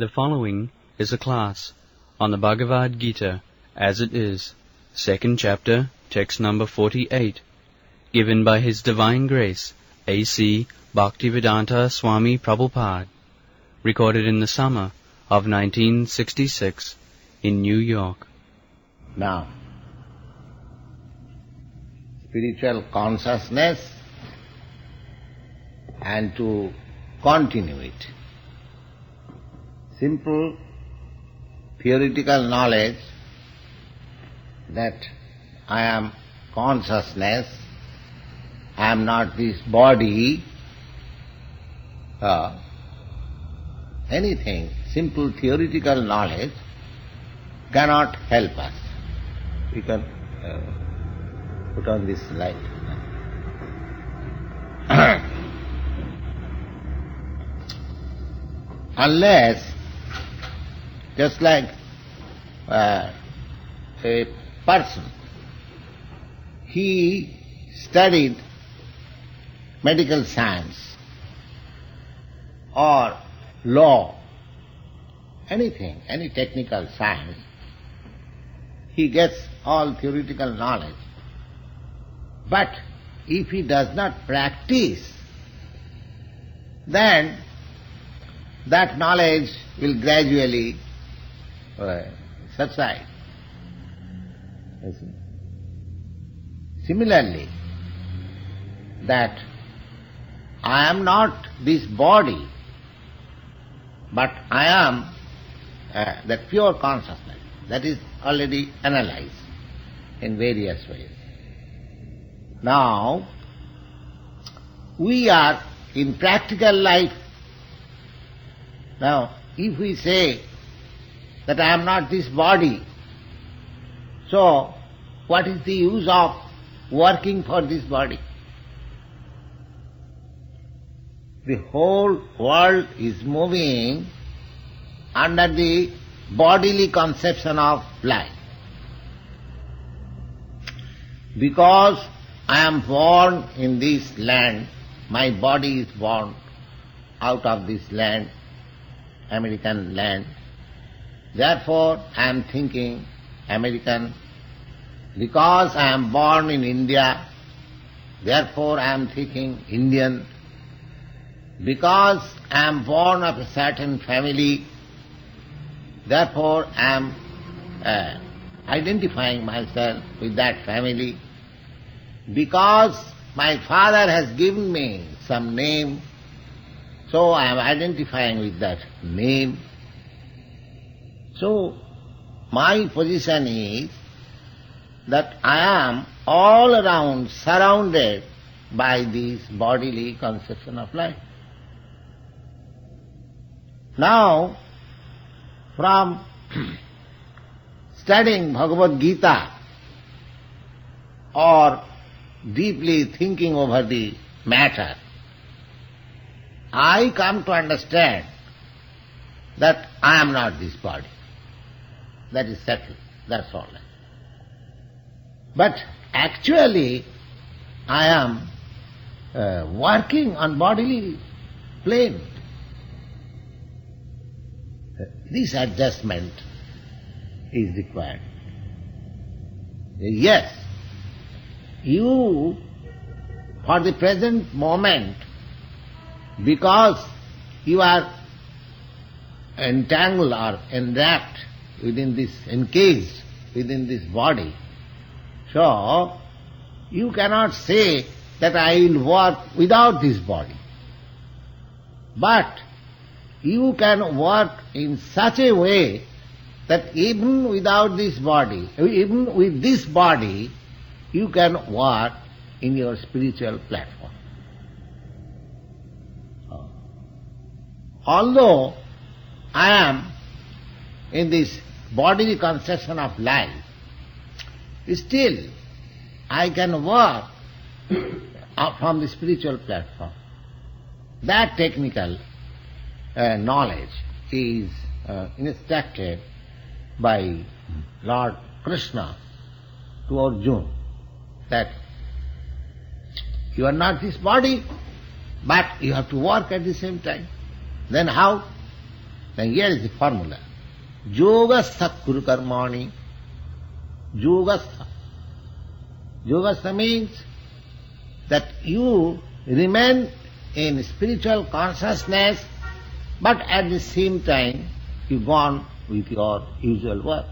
The following is a class on the Bhagavad-gītā As It Is, second chapter, text number 48, given by His Divine Grace, A.C. Bhaktivedanta Swami Prabhupada, recorded in the summer of 1966 in New York. Now, spiritual consciousness and to continue it. Simple theoretical knowledge that I am consciousness, I am not this body, anything, simple theoretical knowledge cannot help us. We can put on this light. Unless, just like a person, he studied medical science or law, anything, any technical science, he gets all theoretical knowledge. But if he does not practice, then that knowledge will gradually subside. Similarly, that I am not this body, but I am that pure consciousness. That is already analyzed in various ways. Now, we are in practical life. Now, if we say that I am not this body, so what is the use of working for this body? The whole world is moving under the bodily conception of life. Because I am born in this land, my body is born out of this land, American land. Therefore, I am thinking American. Because I am born in India, therefore I am thinking Indian. Because I am born of a certain family, therefore I am identifying myself with that family. Because my father has given me some name, so I am identifying with that name. So, my position is that I am all around surrounded by this bodily conception of life. Now, from studying Bhagavad-gītā or deeply thinking over the matter, I come to understand that I am not this body. That is settled, that's all. But actually, I am working on bodily plane. This adjustment is required. Yes, you, for the present moment, because you are entangled or enwrapped within this, encased within this body, so you cannot say that I will work without this body. But you can work in such a way that even without this body, even with this body, you can work in your spiritual platform. Although I am in this bodily conception of life, still I can work from the spiritual platform. That technical knowledge is instructed by Lord Krishna to Arjuna, that you are not this body, but you have to work at the same time. Then how? Now here is the formula. Yogastha kuru karmani. Yogastha. Yogastha means that you remain in spiritual consciousness, but at the same time you go on with your usual work.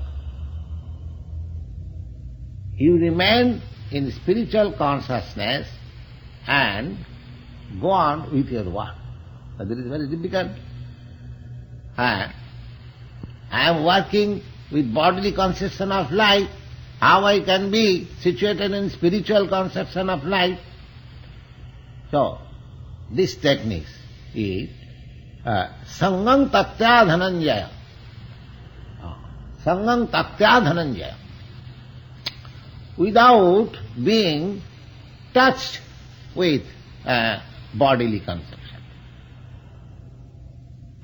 You remain in spiritual consciousness and go on with your work. That is very difficult. I am working with bodily conception of life. How I can be situated in spiritual conception of life? So, this technique is Sangam Tattya Dhananjaya. Sangam Tattya Dhananjaya. Without being touched with bodily conception.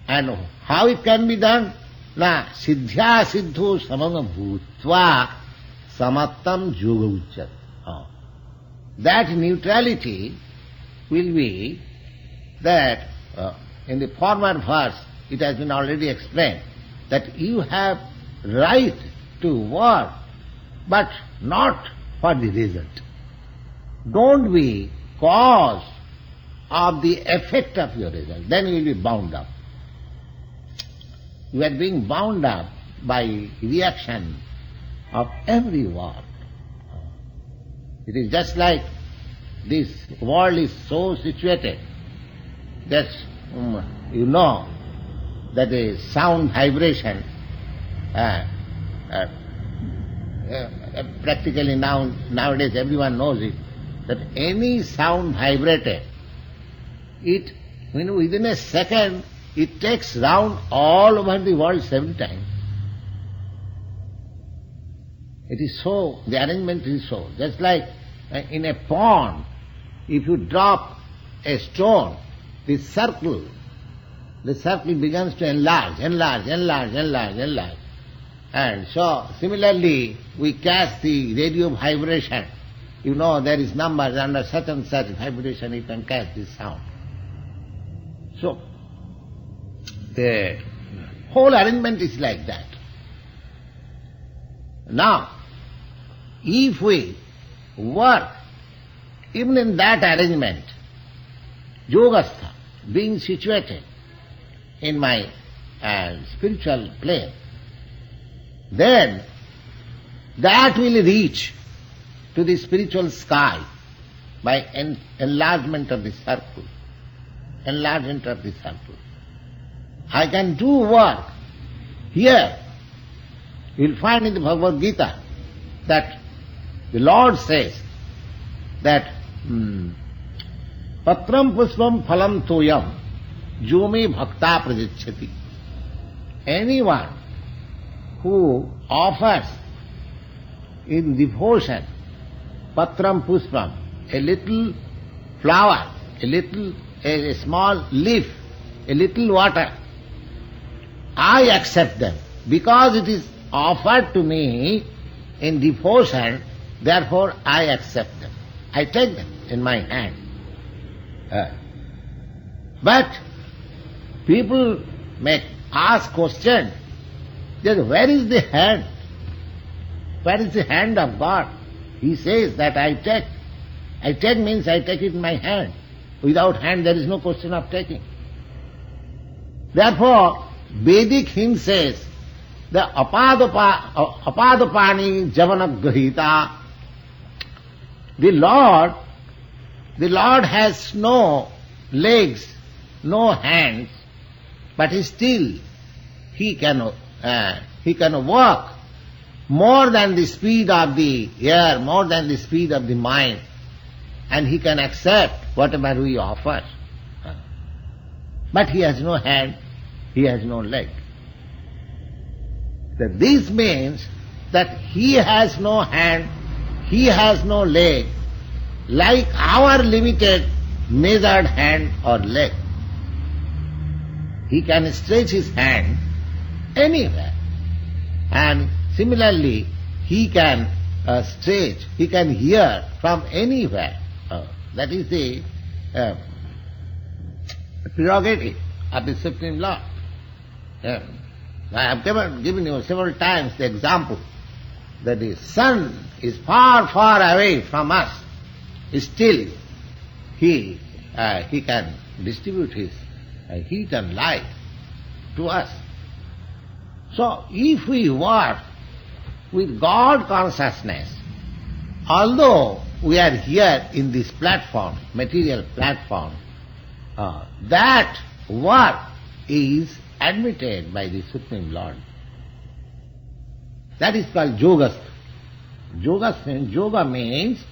And how it can be done? Na siddhya siddho samam bhutva samattam yoga uchyate. That neutrality will be that in the former verse it has been already explained that you have right to work but not for the result. Don't be cause of the effect of your result. Then you will be bound up. You are being bound up by reaction of every word. It is just like this world is so situated that you know that a sound vibration practically nowadays everyone knows it, that any sound vibrated, it within a second it takes round all over the world 7 times. It is so, the arrangement is so. Just like in a pond, if you drop a stone, the circle begins to enlarge. And so, similarly, we catch the radio vibration. You know there is numbers under such and such vibration you can catch this sound. So, the whole arrangement is like that. Now, if we work even in that arrangement, yogastha, being situated in my spiritual plane, then that will reach to the spiritual sky by enlargement of the circle. Enlargement of the circle. I can do work. Here, you will find in the Bhagavad-gītā that the Lord says that patram puspam phalam toyam yomi bhakta prajichyati. Anyone who offers in devotion patram puspam, a little flower, a small leaf, a little water, I accept them. Because it is offered to me in devotion, therefore I accept them. I take them in my hand. But people may ask question, that where is the hand? Where is the hand of God? He says that I take. I take means I take it in my hand. Without hand there is no question of taking. Therefore, Vedic hymn says, the apadapani javanagrahita. The Lord has no legs, no hands, but still he can walk more than the speed of the air, more than the speed of the mind, and he can accept whatever we offer. But he has no hand, he has no leg. That this means that he has no hand, he has no leg, like our limited measured hand or leg. He can stretch his hand anywhere, and similarly he can stretch, he can hear from anywhere. That is the prerogative of the Supreme Lord. Yeah. I have given you several times the example that the sun is far, far away from us. Still, he can distribute his heat and light to us. So, if we work with God consciousness, although we are here in this platform, material platform, that work is admitted by the Supreme Lord. That is called yoga. Yoga means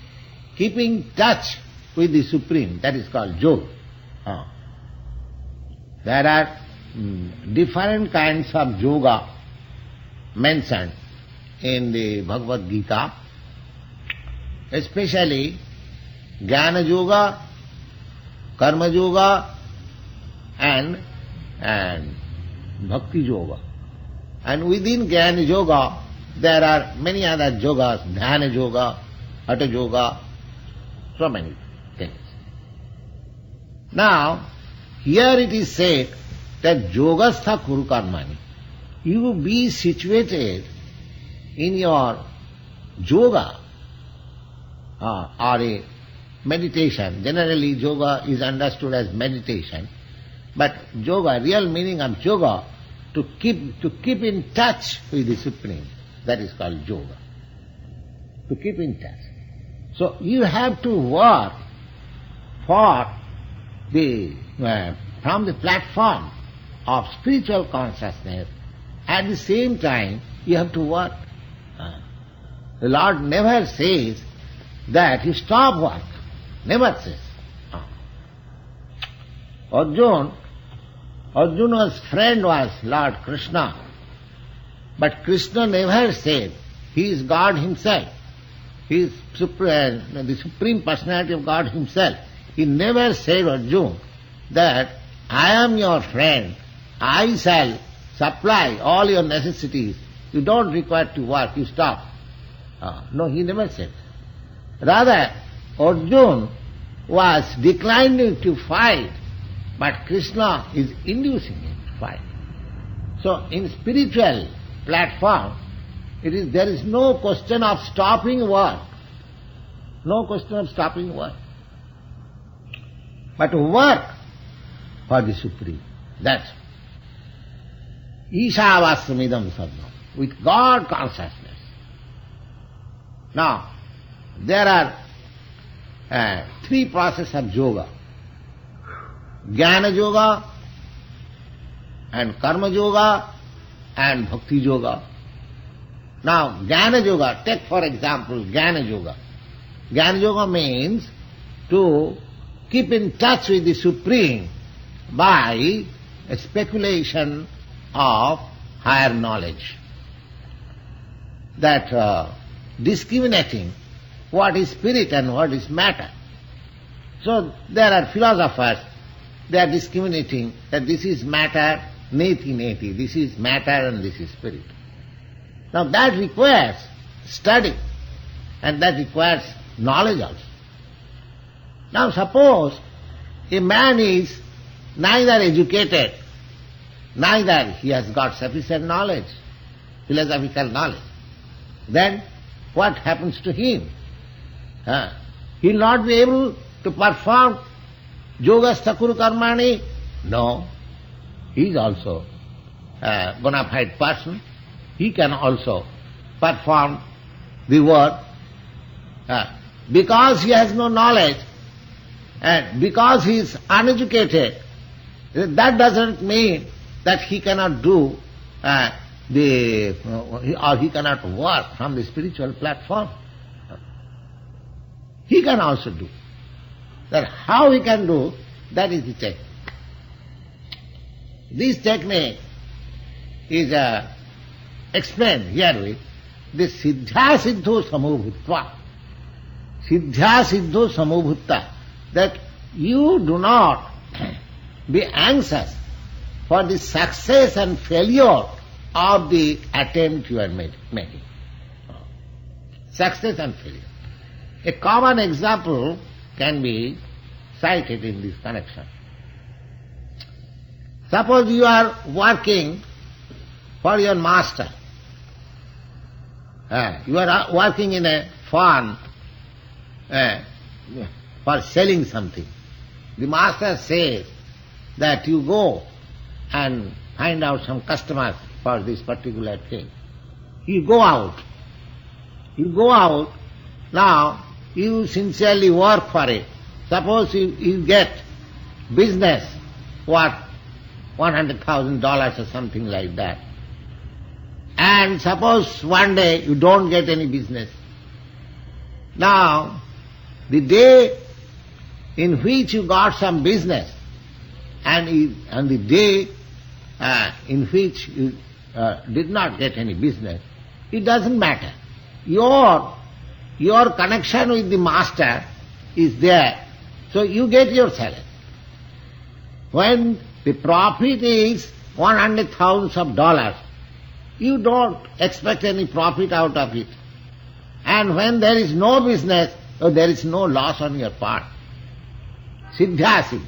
keeping touch with the Supreme. That is called yoga. There are different kinds of yoga mentioned in the Bhagavad-gītā, especially Jnana Yoga, Karma Yoga and Bhakti Yoga. And within Jnana Yoga there are many other yogas, Dhyana Yoga, Hatha Yoga, so many things. Now, here it is said that yogastha kuru karmani. You be situated in your yoga or a meditation. Generally yoga is understood as meditation, but yoga, real meaning of yoga, to keep in touch with the Supreme. That is called yoga. To keep in touch. So you have to work for from the platform of spiritual consciousness. At the same time, you have to work. The Lord never says that you stop work. Never says. Arjuna's friend was Lord Krishna. But Krishna never said he is God himself. He is the Supreme Personality of God himself. He never said, Arjuna, that I am your friend. I shall supply all your necessities. You don't require to work, you stop. No, he never said. Rather, Arjuna was declining to fight, but Krishna is inducing him to fight. So, in spiritual platform, there is no question of stopping work. No question of stopping work. But work for the Supreme. That's Ishavasramidam sadhana, with God consciousness. Now, there are three processes of yoga. Jnana Yoga and Karma Yoga and Bhakti Yoga. Now, Jnana Yoga, take for example Jnana Yoga. Jnana Yoga means to keep in touch with the Supreme by a speculation of higher knowledge. That discriminating what is spirit and what is matter. So there are philosophers, they are discriminating that this is matter, neti, this is matter and this is spirit. Now that requires study and that requires knowledge also. Now suppose a man is neither educated, neither he has got sufficient knowledge, philosophical knowledge. Then what happens to him? He will not be able to perform yogastha kuru karmani? No. He is also a bona fide person. He can also perform the work. Because he has no knowledge and because he is uneducated, that doesn't mean that he cannot do or he cannot work from the spiritual platform. He can also do. That how he can do, that is the technique. This technique is explained herewith, the siddhya siddho samobhutva. Siddhya siddho samobhutta. That you do not be anxious for the success and failure of the attempt you are making. Success and failure. A common example can be cited in this connection. Suppose you are working for your master. You are working in a farm for selling something. The master says that you go and find out some customers for this particular thing. You go out. Now you sincerely work for it. Suppose you get business worth $100,000 or something like that. And suppose one day you don't get any business. Now, the day in which you got some business and the day in which you did not get any business, it doesn't matter. Your connection with the master is there, so you get your salary. When the profit is $100,000, you don't expect any profit out of it. And when there is no business, there is no loss on your part. Siddhya.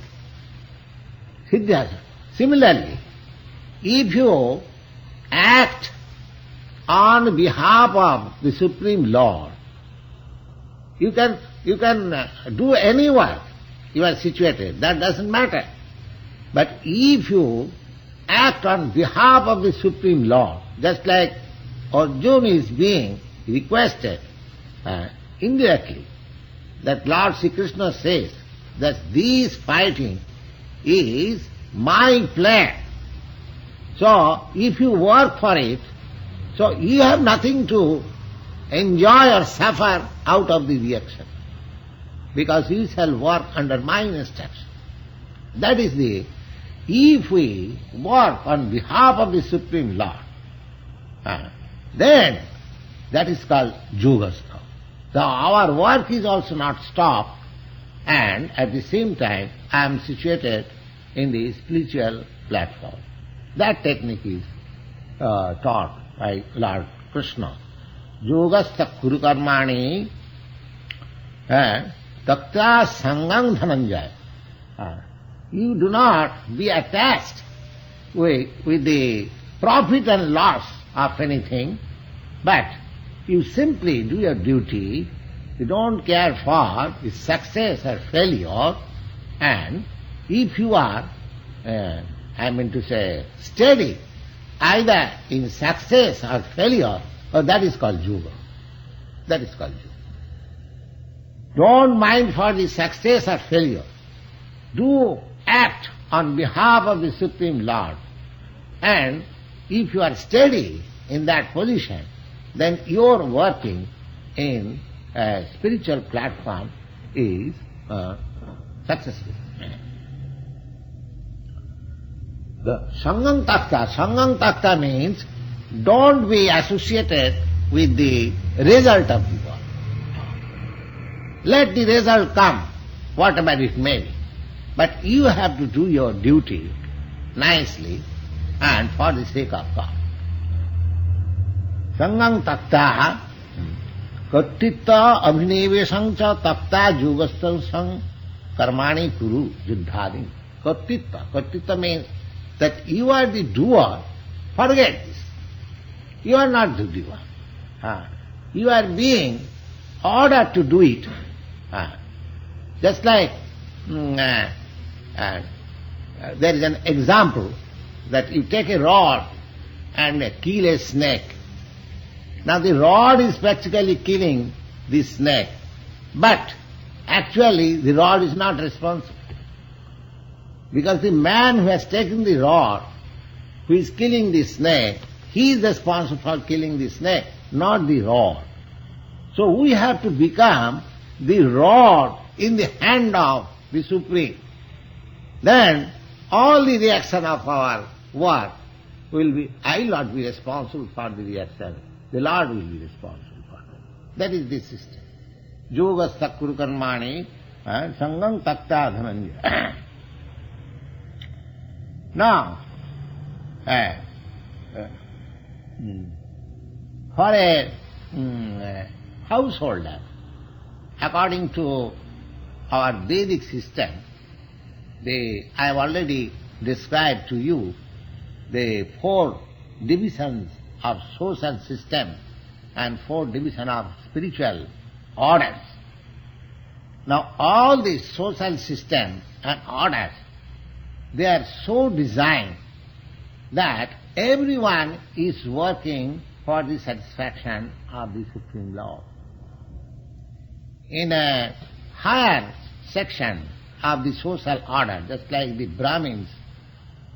Similarly, if you act on behalf of the Supreme Lord, you can do any work you are situated, that doesn't matter. But if you act on behalf of the Supreme Lord, just like Arjuna is being requested indirectly, that Lord Sri Krishna says that this fighting is my plan. So if you work for it, so you have nothing to enjoy or suffer out of the reaction, because you shall work under my instruction. That is if we work on behalf of the Supreme Lord, then that is called yogastha. So our work is also not stopped, and at the same time I am situated in the spiritual platform. That technique is taught by Lord Krishna. Yogastha kuru karmani takta sangam dhananjaya. You do not be attached with the profit and loss of anything, but you simply do your duty. You don't care for the success or failure, and if you are, steady, either in success or failure, that is called yoga. That is called yoga. Don't mind for the success or failure. Do act on behalf of the Supreme Lord, and if you are steady in that position, then your working in a spiritual platform is successful. The Sangang Takta means don't be associated with the result of the work. Let the result come, whatever it may be. But you have to do your duty nicely and for the sake of God. Sangang Takta Kattita Abhinevesang cha Takta Yogastasang Karmani Kuru Juddhadi. Kattita means that you are the doer. Forget this. You are not the doer. You are being ordered to do it. Just like there is an example that you take a rod and kill a snake. Now the rod is practically killing the snake, but actually the rod is not responsible. Because the man who has taken the rod, who is killing the snake, he is responsible for killing the snake, not the rod. So we have to become the rod in the hand of the Supreme. Then all the reaction of our work will be, I will not be responsible for the reaction. The Lord will be responsible for it. That is the system. Yogastha kuru karmani sangam takta dhananjaya. Now, for a householder, according to our Vedic system, I have already described to you the 4 divisions of social system and 4 divisions of spiritual orders. Now all these social systems and orders, they are so designed that everyone is working for the satisfaction of the Supreme Lord. In a higher section of the social order, just like the Brahmins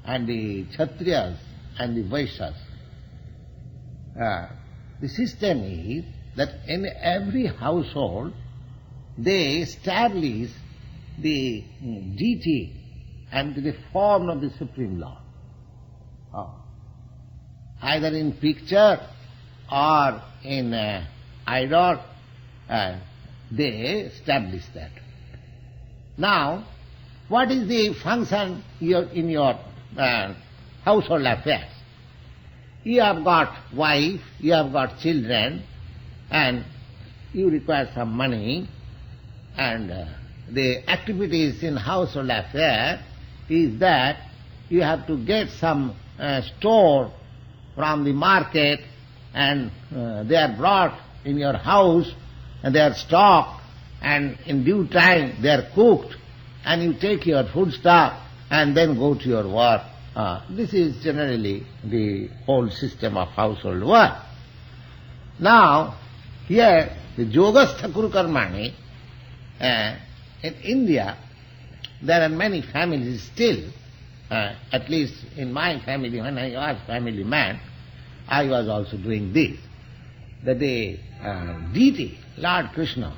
and the Kshatriyas and the Vaishyas, the system is that in every household they establish the deity and the form of the Supreme Lord. Either in picture or in idol, they establish that. Now, what is the function in your household affairs? You have got wife, you have got children, and you require some money, and the activities in household affair is that you have to get some store from the market, and they are brought in your house, and they are stocked, and in due time they are cooked, and you take your food stuff and then go to your work. This is generally the whole system of household work. Now, here the Yogastha Kuru Karmani, in India, there are many families still, at least in my family, when I was family man, I was also doing this, that the deity, Lord Krishna,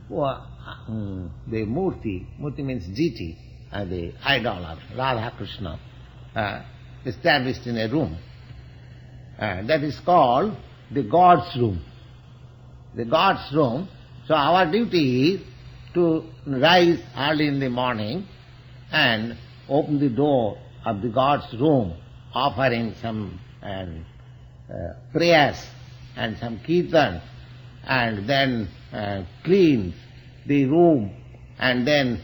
the Murti means deity, the idol of Radha Krishna, established in a room. That is called the God's room. The God's room. So our duty is to rise early in the morning and open the door of the God's room, offering some prayers and some kirtan, and then clean the room, and then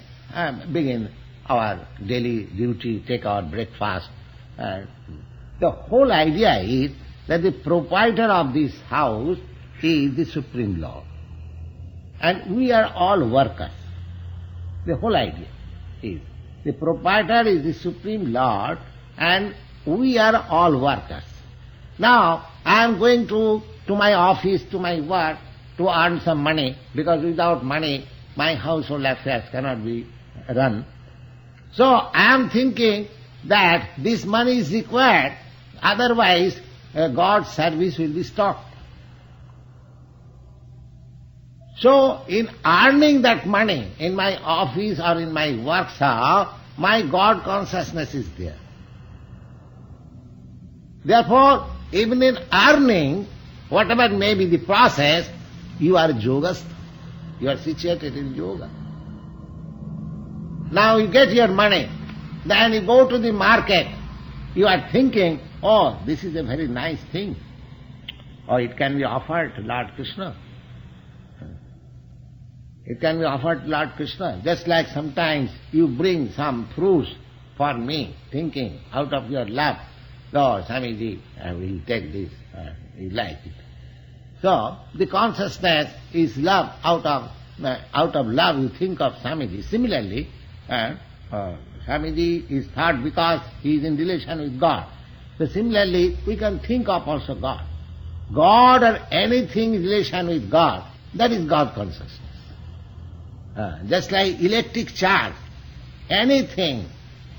begin our daily duty, take our breakfast. The whole idea is that the proprietor of this house is the Supreme Lord, and we are all workers. The whole idea is the proprietor is the Supreme Lord, and we are all workers. Now, I am going to my office, to my work, to earn some money, because without money my household affairs cannot be run. So I am thinking that this money is required, otherwise God's service will be stopped. So in earning that money in my office or in my workshop, my God consciousness is there. Therefore, even in earning, whatever may be the process, you are yogastha. You are situated in yoga. Now you get your money, then you go to the market, you are thinking, oh, this is a very nice thing, or it can be offered to Lord Krishna. It can be offered to Lord Krishna. Just like sometimes you bring some fruits for me, thinking out of your love, oh, Swamiji, I will take this, you like it. So the consciousness is love. Out of love you think of Swamiji. Similarly, Swamiji is thought because he is in relation with God. So similarly, we can think of also God. God or anything in relation with God, that is God consciousness. Just like electric charge, anything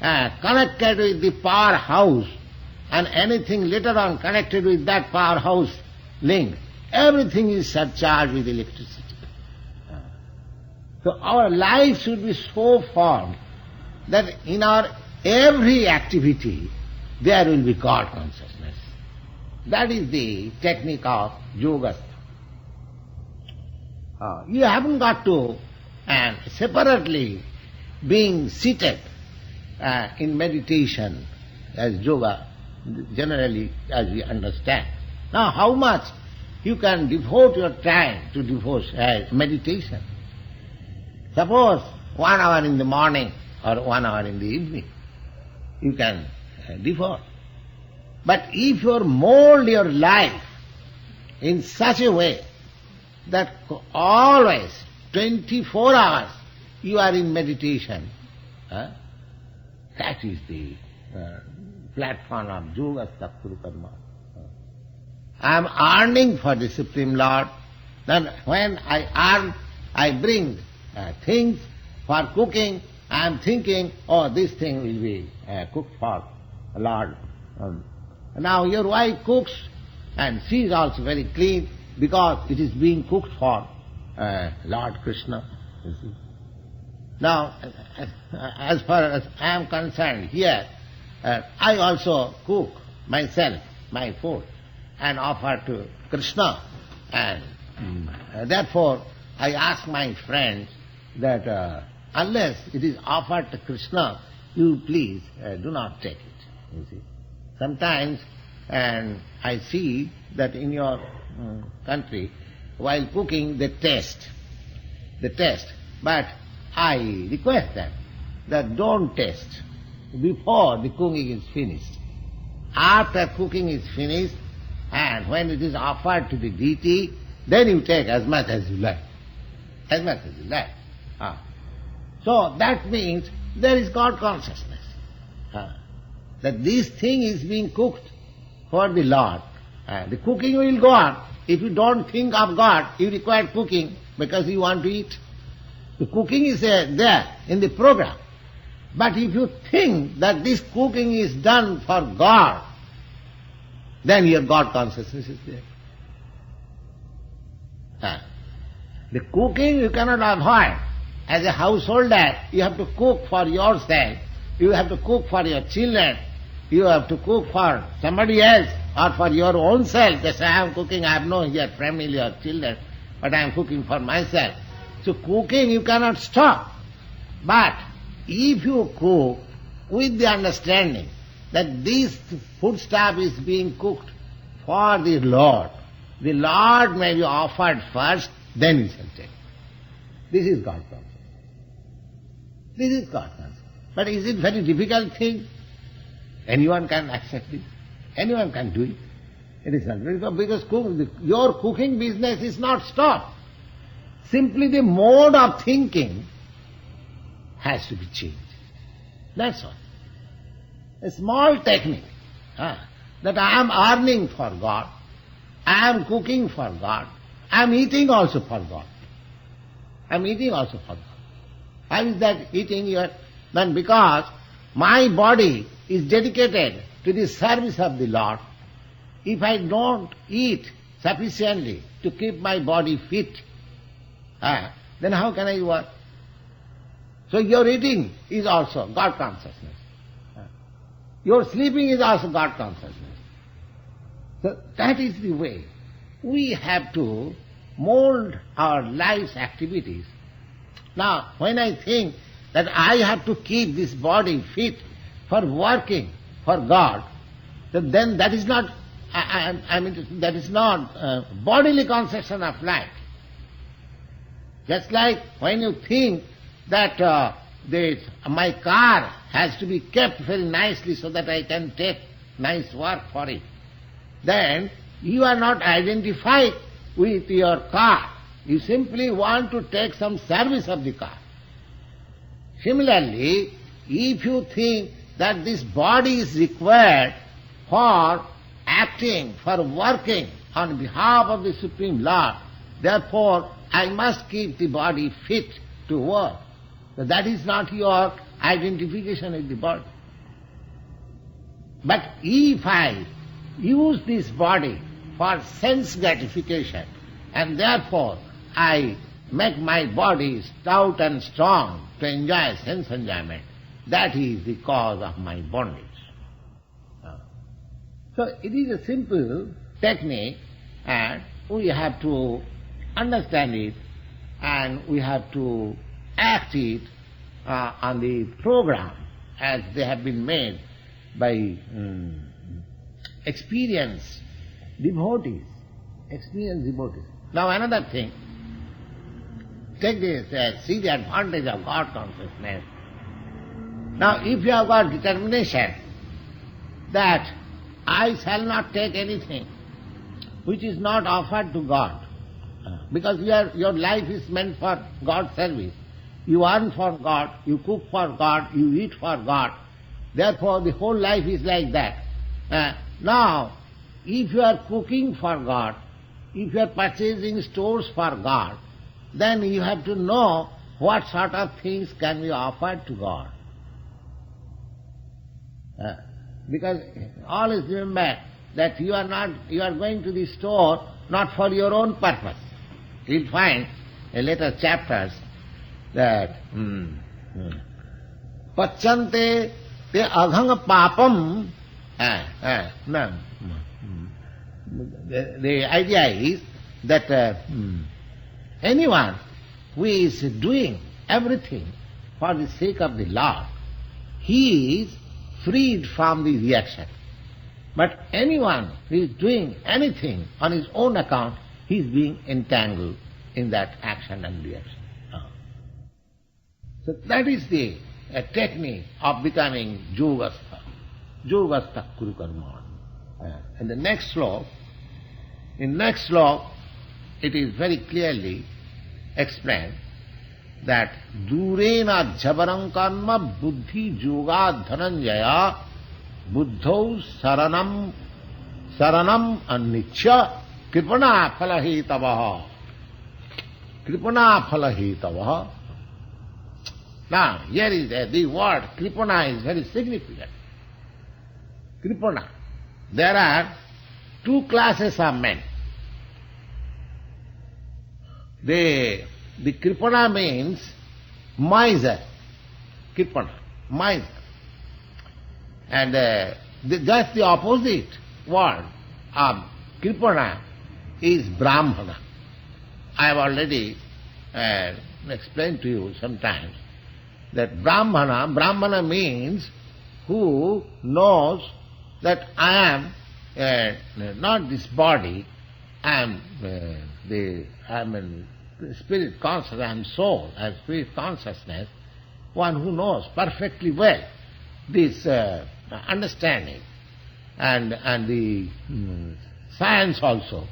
connected with the powerhouse and anything later on connected with that powerhouse link, everything is surcharged with electricity. So our life should be so formed that in our every activity there will be God consciousness. That is the technique of yoga. You haven't got to separately being seated in meditation as yoga, generally as we understand. Now how much you can devote your time to meditation? Suppose 1 hour in the morning or 1 hour in the evening, you can devote. But if you mold your life in such a way that always, 24 hours, you are in meditation, that is the platform of yoga Sattva Karma. I am earning for the Supreme Lord. Then when I earn, I bring things for cooking. I am thinking, oh, this thing will be cooked for Lord. Now your wife cooks, and she is also very clean because it is being cooked for Lord Krishna. You see. Now, as far as I am concerned here, I also cook myself, my food, and offer to Krishna. And therefore, I ask my friends that unless it is offered to Krishna, you please do not take it. You see. Sometimes, and I see that in your country, while cooking, they taste. But I request them that don't taste before the cooking is finished. After cooking is finished, and when it is offered to the deity, then you take as much as you like. As much as you like. So that means there is God consciousness. That this thing is being cooked for the Lord. The cooking will go on. If you don't think of God, you require cooking because you want to eat. The cooking is there in the program. But if you think that this cooking is done for God, then your God consciousness is there. The cooking you cannot avoid. As a householder, you have to cook for yourself. You have to cook for your children. You have to cook for somebody else or for your own self. Just I am cooking, I have no here family or children, but I am cooking for myself. So cooking you cannot stop. But if you cook with the understanding that this foodstuff is being cooked for the Lord may be offered first, then you shall take. This is God consciousness. This is God consciousness. But is it very difficult thing? Anyone can accept it. Anyone can do it. It is not very difficult because your cooking business is not stopped. Simply the mode of thinking has to be changed. That's all. A small technique that I am earning for God, I am cooking for God, I am eating also for God. I am eating also for God. How is that eating here? Then because my body is dedicated to the service of the Lord. If I don't eat sufficiently to keep my body fit, then how can I work? So your eating is also God consciousness. Your sleeping is also God consciousness. So that is the way we have to mold our life's activities. Now, when I think that I have to keep this body fit for working for God, then that is not, that is not bodily conception of life. Just like when you think that my car has to be kept very nicely so that I can take nice work for it, then you are not identified with your car. You simply want to take some service of the car. Similarly, if you think that this body is required for acting, for working on behalf of the Supreme Lord, therefore I must keep the body fit to work. So that is not your identification with the body. But if I use this body for sense gratification, and therefore I make my body stout and strong to enjoy sense enjoyment, that is the cause of my bondage. So it is a simple technique, and we have to understand it, and we have to act it on the program as they have been made by experienced devotees. Now another thing, take this, see the advantage of God consciousness. Now if you have got determination that I shall not take anything which is not offered to God. Because your life is meant for God's service. You earn for God, you cook for God, you eat for God. Therefore the whole life is like that. Now, if you are cooking for God, if you are purchasing stores for God, then you have to know what sort of things can be offered to God. Because always remember that you are going to the store not for your own purpose. You'll find in later chapters that Pachante te aghang papam. The idea is that anyone who is doing everything for the sake of the Lord, he is freed from the reaction. But anyone who is doing anything on his own account, he is being entangled in that action and reaction. So that is the technique of becoming yogastha. Yogastha kuru karma. And the next sloka, it is very clearly explained that durena jhabarang karma buddhi yoga dhananjaya buddhau saranam annichya kripana phalahitavaha. Kripana phalahitavaha. Now, here is the word kripana is very significant. Kripana. There are two classes of men. The kripana means miser. Kripana, miser. And just the opposite word of kripana is brahmana. I have already explained to you sometimes that brahmana means who knows that I am not this body, I am spirit conscious, I am soul, I am spirit consciousness, one who knows perfectly well this understanding and the science also,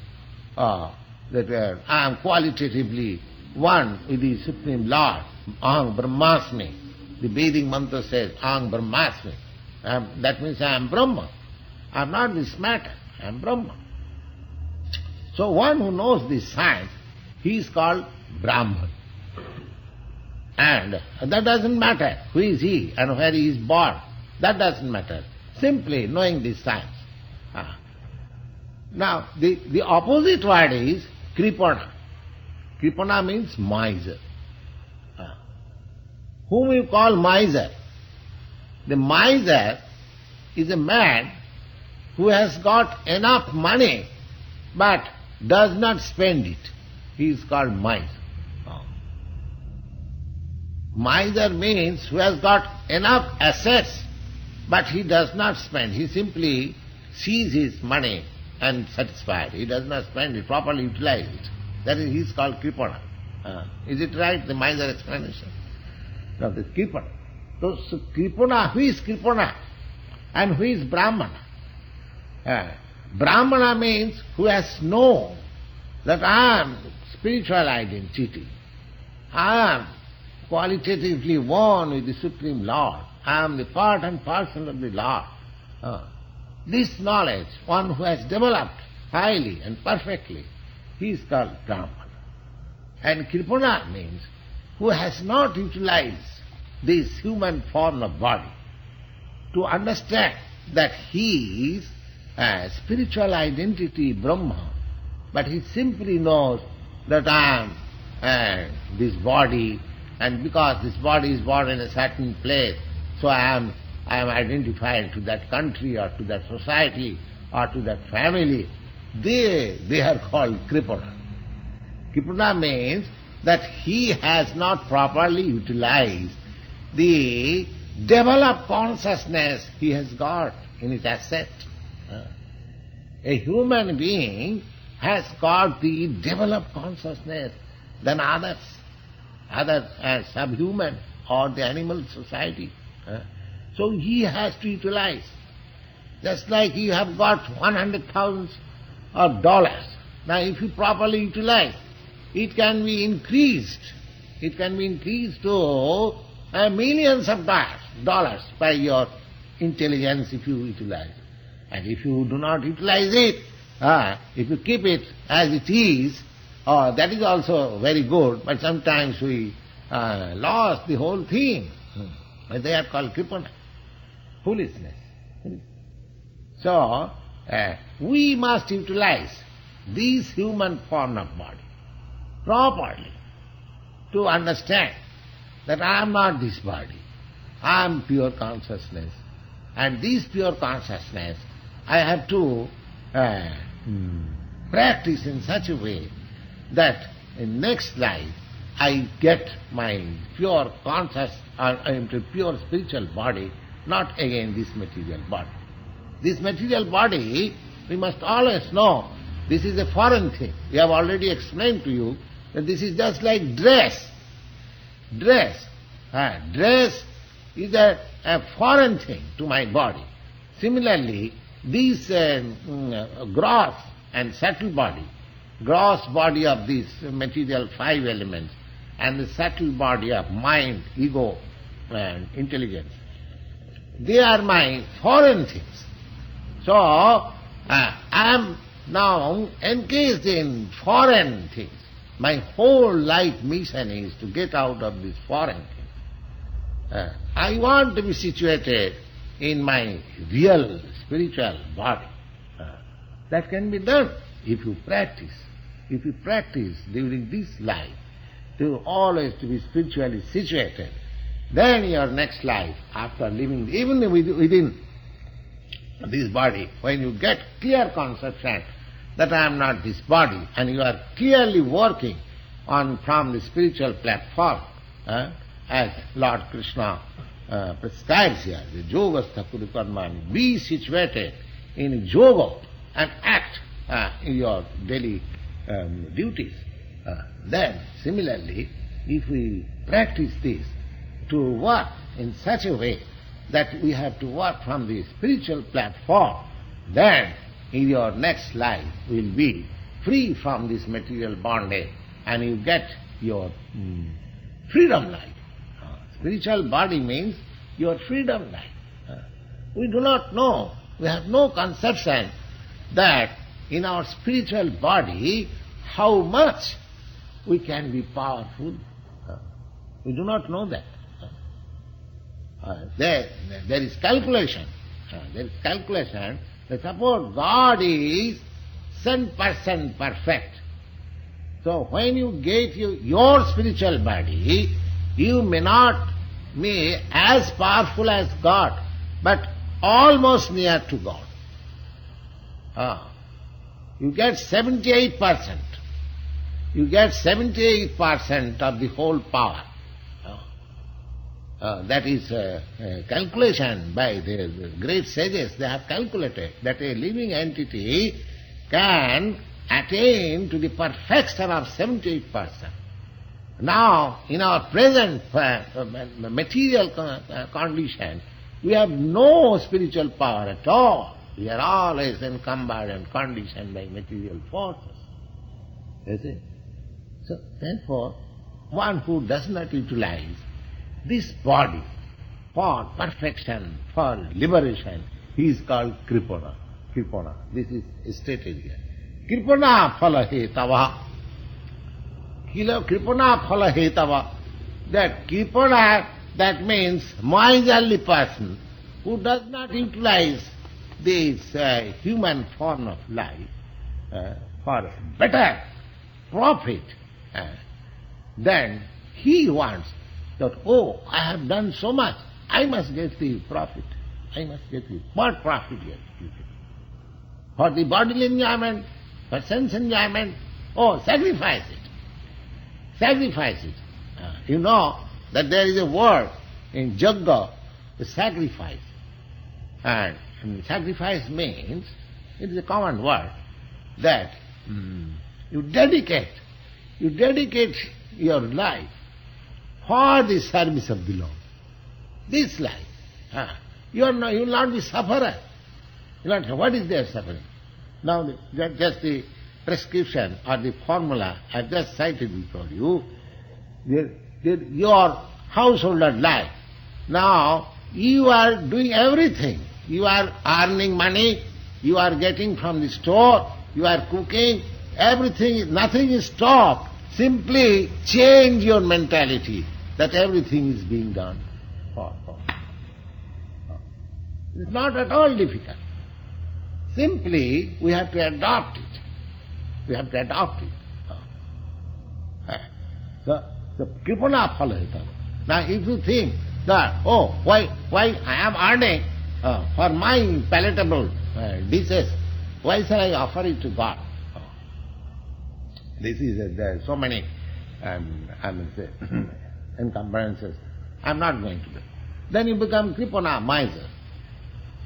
that I am qualitatively one with the Supreme Lord, Aham Brahmasmi. The Vedic mantra says, Aham Brahmasmi. That means I am Brahma. I am not this matter, I am Brahma. So one who knows this science, he is called Brahman. And that doesn't matter who is he and where he is born. That doesn't matter. Simply knowing this science. Now, the opposite word is kripana. Kripana means miser. Whom you call miser? The miser is a man who has got enough money but does not spend it. He is called miser. Miser means who has got enough assets but he does not spend. He simply sees his money and satisfied. He does not spend it, properly utilize it. That is, he is called kripana. Is it right, the miser explanation? Now, the kripana. So kripana, who is kripana? And who is brahmana? Brahmana means who has known that I am spiritual identity. I am qualitatively one with the Supreme Lord. I am the part and parcel of the Lord. This knowledge, one who has developed highly and perfectly, he is called Brahmana. And kripana means who has not utilized this human form of body to understand that he is a spiritual identity, Brahma, but he simply knows that I am this body, and because this body is born in a certain place, so I am identified to that country or to that society or to that family. They are called kripana. Kripana means that he has not properly utilized the developed consciousness he has got in his asset. A human being has got the developed consciousness than others as subhuman or the animal society. So he has to utilize. Just like you have got 100,000 of dollars. Now if you properly utilize, it can be increased. It can be increased to millions of dollars by your intelligence if you utilize. And if you do not utilize it, if you keep it as it is, that is also very good, but sometimes we lost the whole thing. They are called kripana, foolishness. So, we must utilize this human form of body properly to understand that I am not this body, I am pure consciousness. And this pure consciousness I have to practice in such a way that in next life I get my pure conscious pure spiritual body, not again this material body. This material body, we must always know, this is a foreign thing. We have already explained to you that this is just like dress. Dress is a foreign thing to my body. Similarly, this gross and subtle body, gross body of this material five elements, and the subtle body of mind, ego and intelligence, they are my foreign things. So, I am now engaged in foreign things. My whole life mission is to get out of this foreign thing. I want to be situated in my real spiritual body. That can be done if you practice. If you practice during this life to always to be spiritually situated, then your next life, after living even within this body, when you get clear conception that I am not this body, and you are clearly working on from the spiritual platform, as Lord Krishna prescribes here, the yogastha kurukarmani, be situated in yoga and act in your daily duties. Then, similarly, if we practice this to work in such a way that we have to work from the spiritual platform, then in your next life will be free from this material bondage and you get your freedom life. Spiritual body means your freedom life. We do not know, we have no conception that in our spiritual body how much we can be powerful. We do not know that. There is calculation. There is calculation that suppose God is 100% perfect. So when you get your spiritual body, you may not be as powerful as God, but almost near to God. You get 78%. You get 78% of the whole power. That is calculation by the great sages. They have calculated that a living entity can attain to the perfection of 78%. Now, in our present material condition, we have no spiritual power at all. We are always encumbered and conditioned by material forces. You see? So, therefore, one who does not utilize this body for perfection, for liberation, he is called kripana. Kripana. This is stated here. Kripana phala hetava. Kripana phala hetava. That kripana, that means miserly person who does not utilize this human form of life for better profit, then he wants that, oh, I have done so much, I must get the profit. I must get the what profit here? For the bodily enjoyment, for sense enjoyment, oh, sacrifice it. Sacrifice it. You know that there is a word in Jagga, the sacrifice. And sacrifice means, it is a common word, that you dedicate your life for the service of the Lord. This life. You will not be sufferer. What is their suffering? Now, just the prescription or the formula I've just cited before you, your householder life. Now, you are doing everything. You are earning money, you are getting from the store, you are cooking, everything, nothing is stopped. Simply change your mentality that everything is being done for. It's not at all difficult. Simply, we have to adopt it. We have to adopt it. The Kripana Phalahita. Now, if you think that, why I am earning for my palatable dishes, why shall I offer it to God? This is, there are so many, encumbrances. I'm not going to do. Then you become Kripana, miser.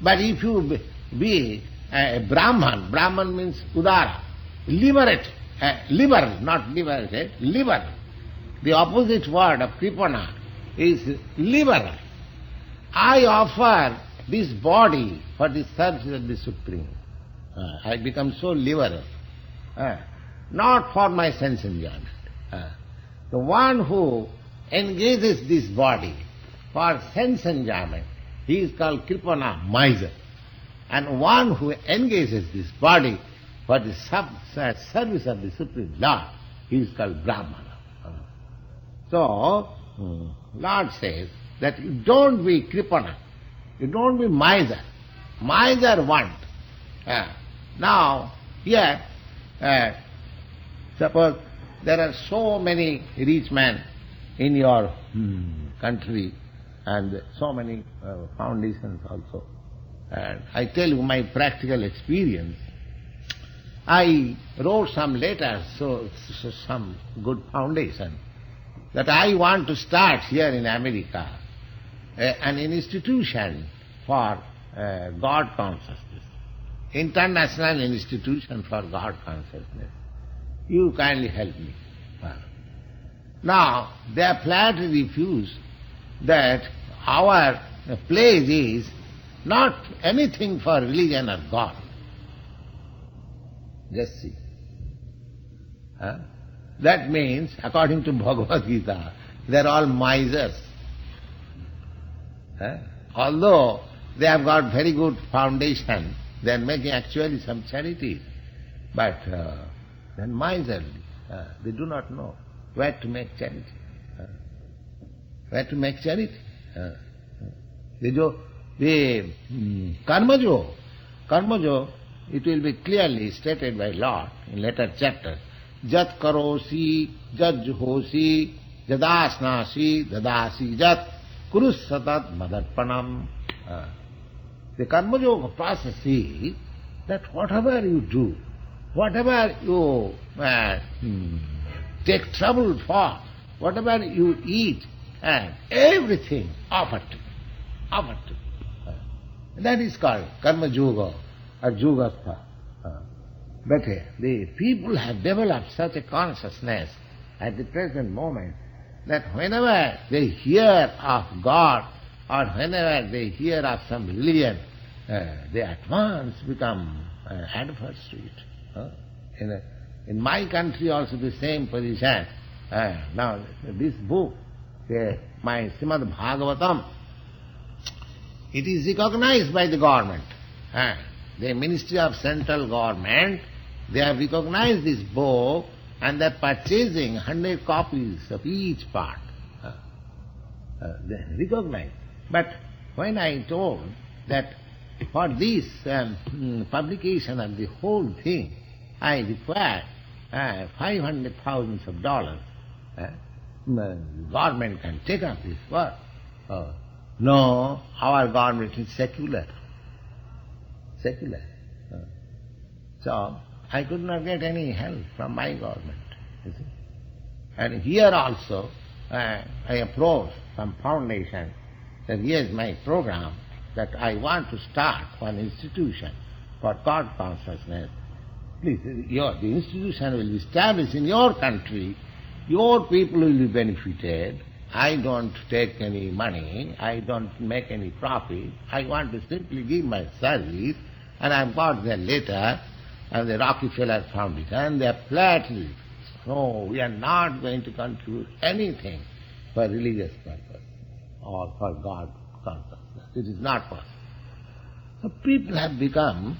But if you be a Brahman, Brahman means Udara, liberate, liberal, not liberated, liberal. The opposite word of Kripana is liberal. I offer this body for the service of the Supreme. I become so liberal. Not for my sense enjoyment. The one who engages this body for sense enjoyment, he is called Kripana, miser. And one who engages this body for the service of the Supreme Lord, he is called Brahmana. So, Lord says that you don't be Kripana, you don't be miser. Miser want. Now, here, suppose there are so many rich men in your country and so many foundations also. And I tell you my practical experience. I wrote some letters, so some good foundation, that I want to start here in America an institution for God consciousness, international institution for God consciousness. You kindly help me. Now, they are flatly refused that our place is not anything for religion or God. Just see. That means, according to Bhagavad-gītā, they are all misers. Although they have got very good foundation, they are making actually some charities, but they are miserly. They do not know where to make charity. Where to make charity? The karmajo, it will be clearly stated by Lord in later chapters. Jat karosi, jat juhosi, jadasnasi, dadasi jat, kurus satat madarpanam. The karmayoga process is that whatever you do, whatever you take trouble for, whatever you eat, and everything offered to. That is called karma yoga or yogastha. But the people have developed such a consciousness at the present moment that whenever they hear of God or whenever they hear of some religion, they at once become adverse to it. In my country also the same position. Now this book, my Shrimad Bhagavatam, it is recognized by the government. The Ministry of Central Government, they have recognized this book and they are purchasing 100 copies of each part. They recognize. But when I told that for this publication of the whole thing, I require $500,000, the government can take up this work. No, our government is secular. So, I could not get any help from my government. You see. And here also, I approached some foundation that here's my program, that I want to start one institution for God consciousness. Please, the institution will be established in your country, your people will be benefited. I don't take any money, I don't make any profit, I want to simply give my service and I've got their letter, and the Rockefeller Foundation, and they are flatly, no, we are not going to contribute anything for religious purpose or for God consciousness. It is not possible. So people have become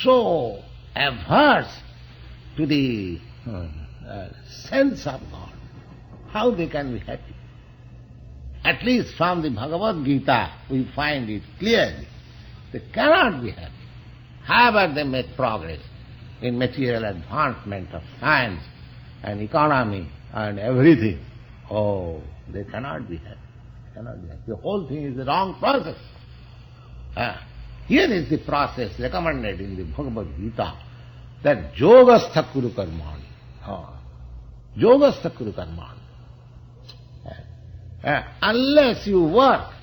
so averse to the sense of God. How they can be happy? At least from the Bhagavad-gītā we find it clearly. They cannot be happy. However they make progress in material advancement of science and economy and everything, oh, they cannot be happy. Cannot be happy. The whole thing is the wrong process. Here is the process recommended in the Bhagavad-gītā, that yogastha kuru karmani. Yogastha kuru karmani. Unless you work,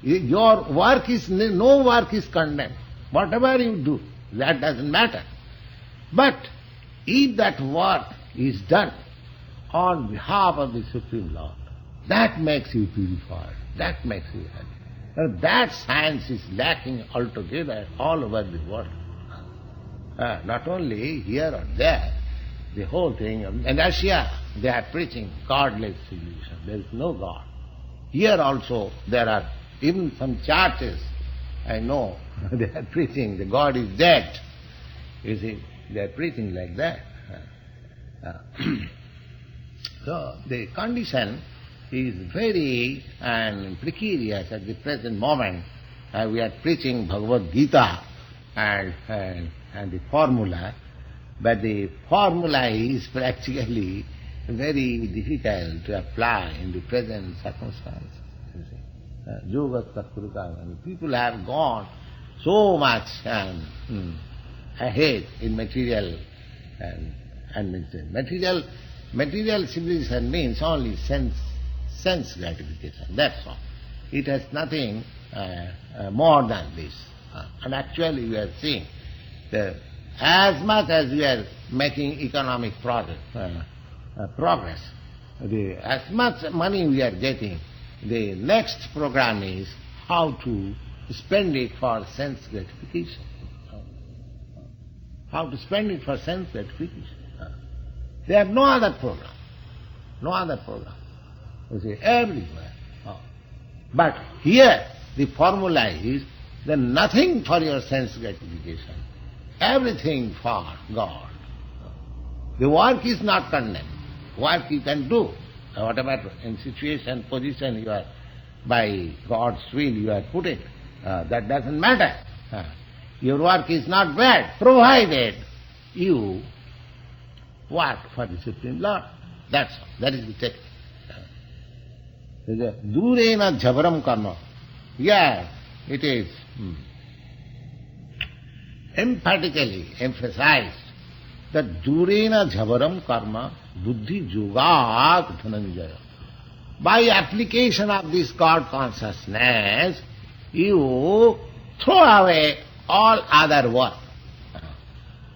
your work is, no work is condemned. Whatever you do, that doesn't matter. But if that work is done on behalf of the Supreme Lord, that makes you purified, that makes you happy. Now that science is lacking altogether all over the world. Not only here or there, the whole thing. In Russia, they are preaching godless civilization. There is no God. Here also there are even some churches, I know, they are preaching the God is dead. You see, they are preaching like that. So the condition is very precarious at the present moment. We are preaching Bhagavad-gītā and the formula, but the formula is practically very difficult to apply in the present circumstance. People have gone so much ahead in material material civilization means only sense gratification. That's all. It has nothing more than this. And actually we are seeing that as much as we are making economic progress, as much money we are getting, the next program is how to spend it for sense gratification. How to spend it for sense gratification. There are no other program. No other program. You see, everywhere. But here the formula is that nothing for your sense gratification, everything for God. The work is not condemned. Work you can do, whatever in situation, position you are, by God's will you are put it. That doesn't matter. Your work is not bad, provided you work for the Supreme Lord. That's all. That is the technique. Durena jhabaram karma. Yeah, it is emphatically emphasized that durena jhabaram karma buddhi yogat dhananjaya. By application of this God consciousness, you throw away all other work.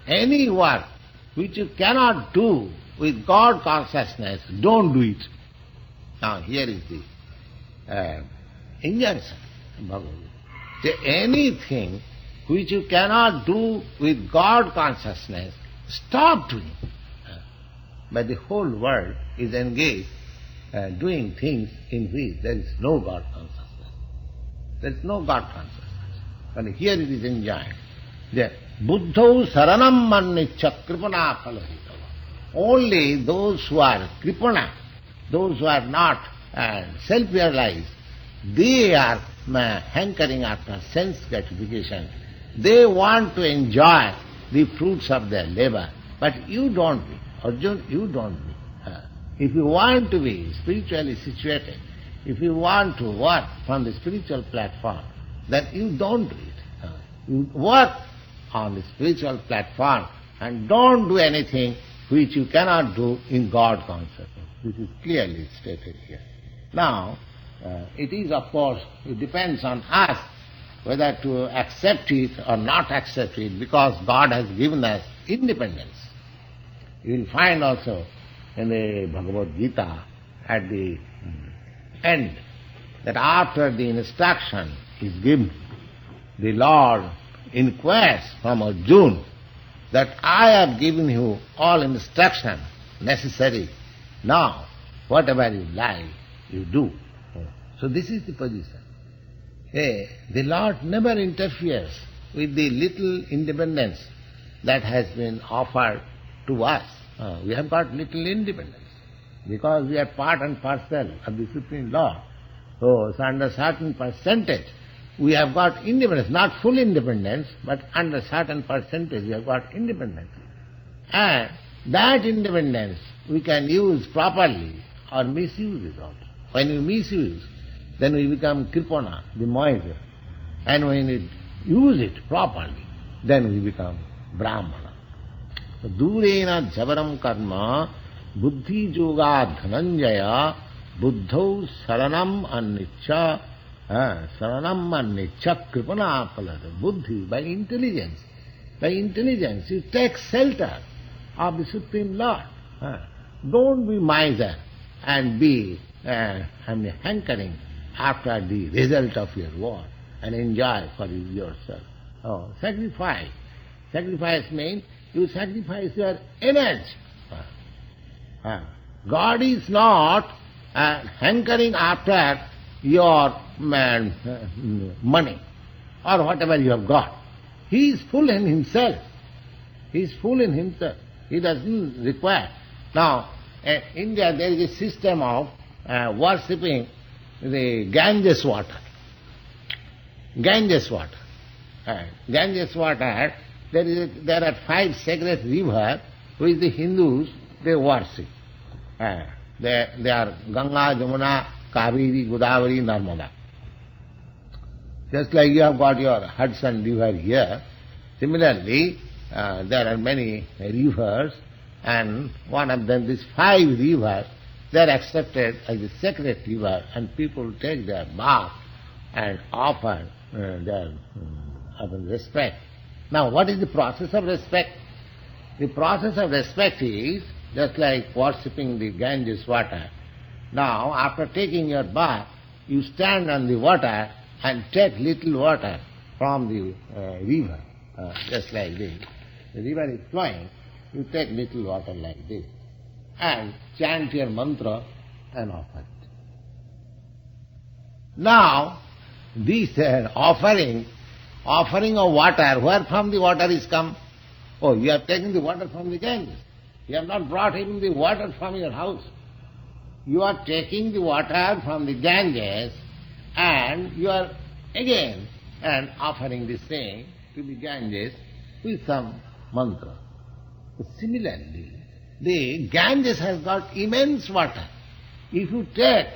Any work which you cannot do with God consciousness, don't do it. Now here is the injunction. Anything which you cannot do with God consciousness, stop doing. But the whole world is engaged doing things in which there is no God consciousness. There is no God consciousness. And here it is enjoined that Buddhau saranam mannicha kripana phalahitava. Only those who are kripana, those who are not self-realized, they are hankering after sense gratification. They want to enjoy the fruits of their labor. But you don't be. Arjuna, you don't be. If you want to be spiritually situated, if you want to work from the spiritual platform, then you don't do it. You work on the spiritual platform and don't do anything which you cannot do in God consciousness. This is clearly stated here. Now, it is, of course, it depends on us whether to accept it or not accept it, because God has given us independence. You will find also in the Bhagavad-gītā at the end that after the instruction is given, the Lord inquires from Arjuna that I have given you all instruction necessary. Now, whatever you like, you do. So this is the position. The Lord never interferes with the little independence that has been offered to us. We have got little independence because we are part and parcel of the Supreme Lord. So under certain percentage we have got independence, not full independence, but under certain percentage we have got independence. And that independence we can use properly or misuse it also. When we misuse, then we become Krishna, the miser. And when we use it properly, then we become Brahmana. Durena javaram karma buddhi yoga dhananjaya buddhau saranam annicha kripana palata. Buddhi, by intelligence. By intelligence you take shelter of the Supreme Lord. Don't be miser and be hankering after the result of your work and enjoy for yourself. Sacrifice. Sacrifice means you sacrifice your energy. God is not hankering after your money or whatever you have got. He is full in himself. He is full in himself. He doesn't require. Now, in India there is a system of worshipping the Ganges water. Ganges water. Ganges water, there are 5 sacred rivers which the Hindus, they worship. They are Ganga, Jamuna, Kaveri, Godavari, Narmada. Just like you have got your Hudson river here, similarly there are many rivers, and one of them, these 5 rivers, they are accepted as a sacred river, and people take their bath and offer their respect. Now, what is the process of respect? The process of respect is just like worshipping the Ganges water. Now, after taking your bath, you stand on the water and take little water from the river, just like this. The river is flowing, you take little water like this, and chant your mantra and offer it. Now, this offering of water, where from the water is come? Oh, you have taken the water from the Ganges. You have not brought even the water from your house. You are taking the water from the Ganges and you are again offering the same to the Ganges with some mantra. Similarly, the Ganges has got immense water. If you take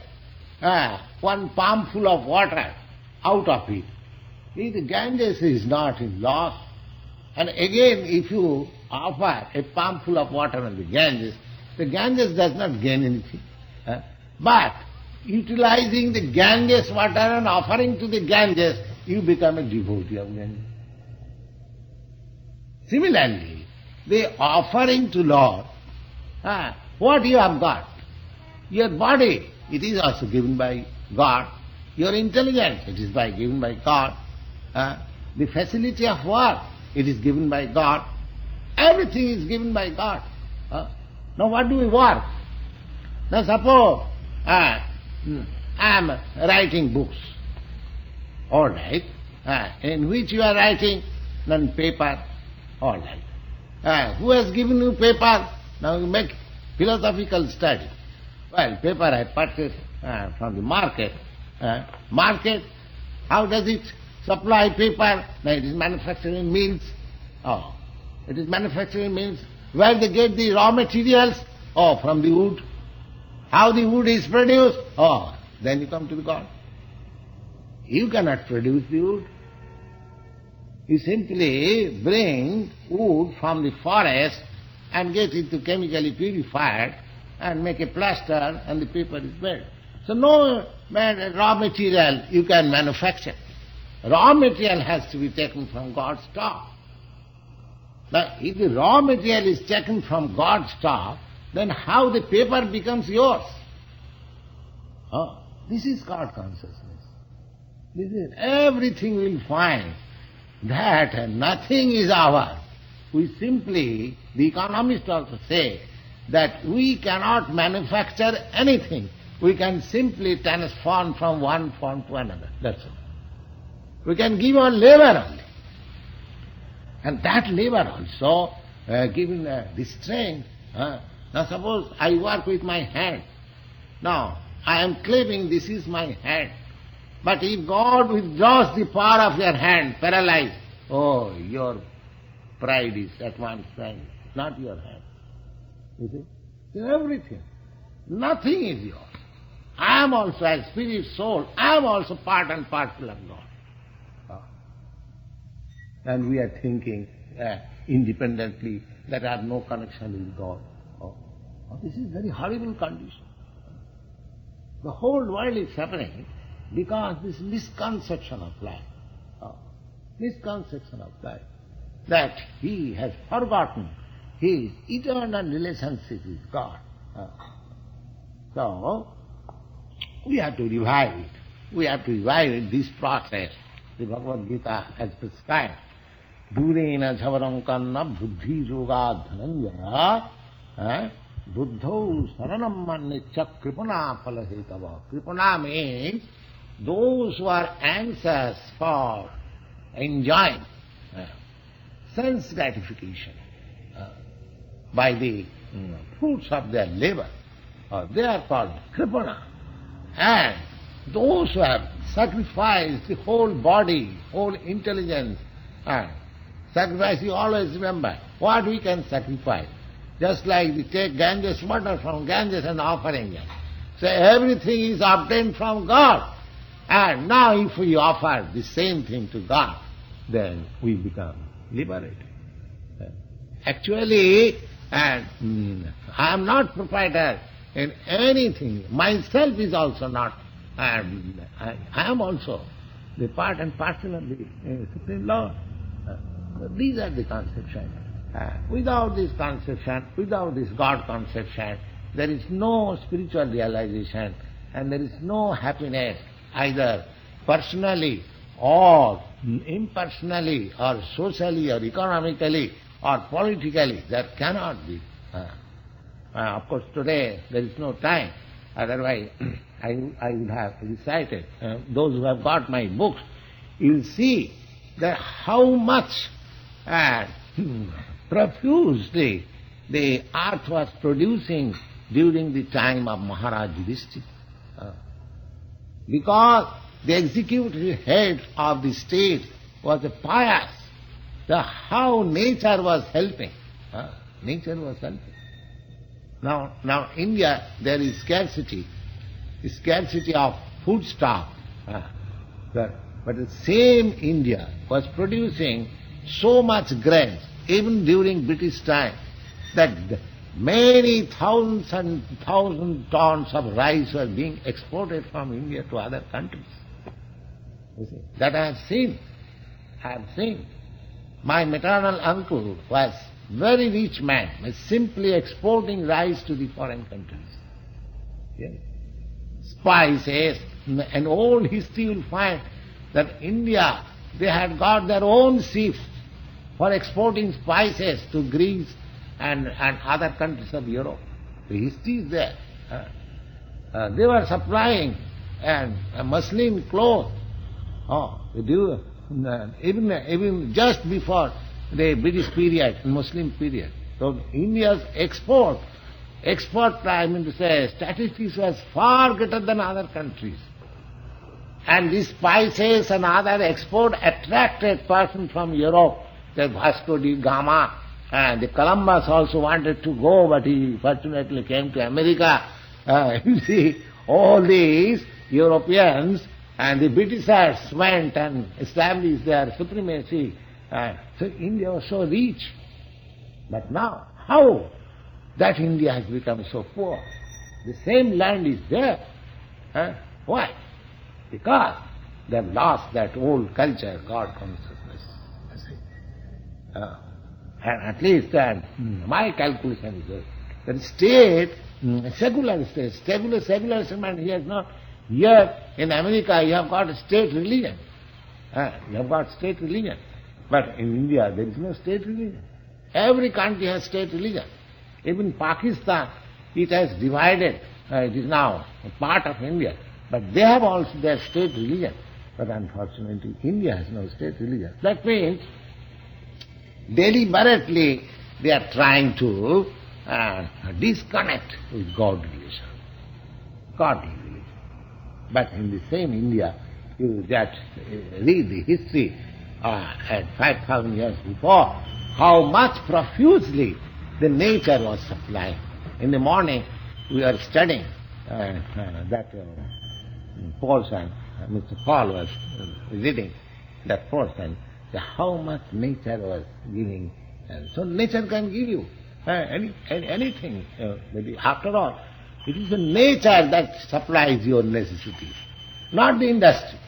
one palmful of water out of it, the Ganges is not in loss. And again, if you offer a palmful of water on the Ganges does not gain anything. But utilizing the Ganges water and offering to the Ganges, you become a devotee of Ganges. Similarly, the offering to Lord, what you have got? Your body, it is also given by God. Your intelligence, it is given by God. The facility of work, it is given by God. Everything is given by God. Now what do we work? Now suppose I am writing books. All right. In which you are writing? On paper. All right. Who has given you paper? Now you make philosophical study. Well, paper I purchased from the market. Market, how does it supply paper? Now it is manufactured in mills. Oh, it is manufactured in mills. Where they get the raw materials? Oh, from the wood. How the wood is produced? Oh, then you come to the God. You cannot produce the wood. You simply bring wood from the forest and get it to chemically purified and make a plaster and the paper is made. So no raw material you can manufacture. Raw material has to be taken from God's stock. Now, if the raw material is taken from God's stock, then how the paper becomes yours? This is God consciousness. This is everything we will find that nothing is ours. We simply, the economists also say, that we cannot manufacture anything. We can simply transform from one form to another. That's all. We can give our labor only. And that labor also, given the strength. Now suppose I work with my hand. Now, I am claiming this is my hand. But if God withdraws the power of your hand, paralyzed, oh, your pride is at one side, not your hand. You see? Everything. Nothing is yours. I am also, as spirit, soul, I am also part and parcel of God. And we are thinking independently that I have no connection with God. This is a very horrible condition. The whole world is suffering because this misconception of life, that he has forgotten his eternal relationship with God. So, we have to revive it. We have to revive this process. The Bhagavad-gītā has prescribed. Durena jhavaram kanna buddhi yoga dhananjaya buddho saranam mannicha kripana palahetava. Kripana means those who are anxious for enjoying sense gratification by the fruits of their labor, they are called kripana. And those who have sacrificed the whole body, whole intelligence, sacrifice, you always remember, what we can sacrifice. Just like we take Ganges water from Ganges and offering it. So everything is obtained from God. And now if we offer the same thing to God, then we become liberated. Actually, I am not proprietor in anything. Myself is also not. I am also the part and parcel of the Supreme Lord. These are the conceptions. Without this conception, without this God conception, there is no spiritual realization and there is no happiness, either personally or impersonally or socially or economically or politically. There cannot be. Of course, today there is no time. Otherwise, I would have recited. Those who have got my books, you will see that how much profusely the earth was producing during the time of Maharaj Yudhishthira. Because the executive head of the state was a pious, how nature was helping. Nature was helping. Now India, there is scarcity of foodstuff. But the same India was producing so much grains, even during British time, that many thousands and thousands tons of rice were being exported from India to other countries. You see, that I have seen. My maternal uncle was very rich man, was simply exporting rice to the foreign countries. Yes. Spices, and old history will find that India, they had got their own ships for exporting spices to Greece and other countries of Europe. The history is there. They were supplying muslin cloth. Even just before the British period, Muslim period. So India's export, I mean to say, statistics was far greater than other countries. And these spices and other export attracted persons from Europe, the Vasco da Gama, and the Columbus also wanted to go, but he fortunately came to America. You see, all these Europeans and the Britishers went and established their supremacy. So India was so rich. But now, how that India has become so poor? The same land is there. Why? Because they have lost that old culture, God consciousness. And at least my calculation is that state, secular state, secular settlement, he has not. Here in America you have got a state religion. You have got state religion. But in India there is no state religion. Every country has state religion. Even Pakistan, it has divided. It is now a part of India. But they have also their state religion. But unfortunately, India has no state religion. That means, deliberately, they are trying to disconnect with God religion. Godly religion. But in the same India, you just read the history at 5,000 years before, how much profusely the nature was supplying. In the morning, we were studying that portion. Mr. Paul was reading that portion, how much nature was giving. And so nature can give you anything. Maybe after all, it is the nature that supplies your necessities, not the industry.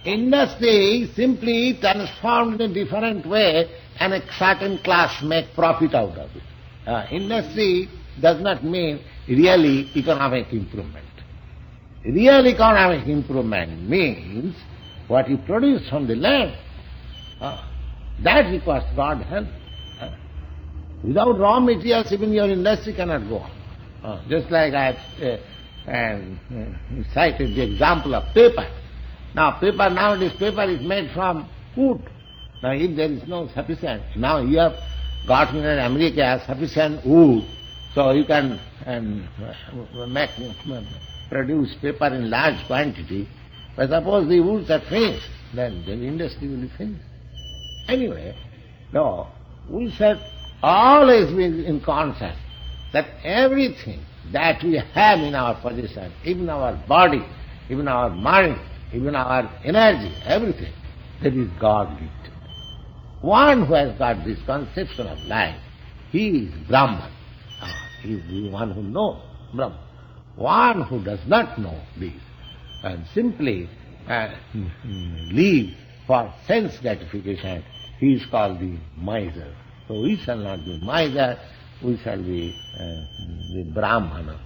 Industry simply transformed in a different way and a certain class make profit out of it. Industry does not mean really economic improvement. Real economic improvement means what you produce from the land. That requires God help. Without raw materials, even your industry cannot go on. Just like I cited the example of paper. Now, nowadays paper is made from wood. Now, if there is no sufficient, now you have got in America sufficient wood, so you can produce paper in large quantity. But suppose the woods are finished, then the industry will be finished. Anyway, no, we should always be in concept that everything that we have in our possession, even our body, even our mind, even our energy, everything, that is God gifted. One who has got this conception of life, he is Brahman. He is the one who knows Brahman. One who does not know this and simply live for sense gratification, he is called the miser. So we shall not be miser, we shall be the Brahmana.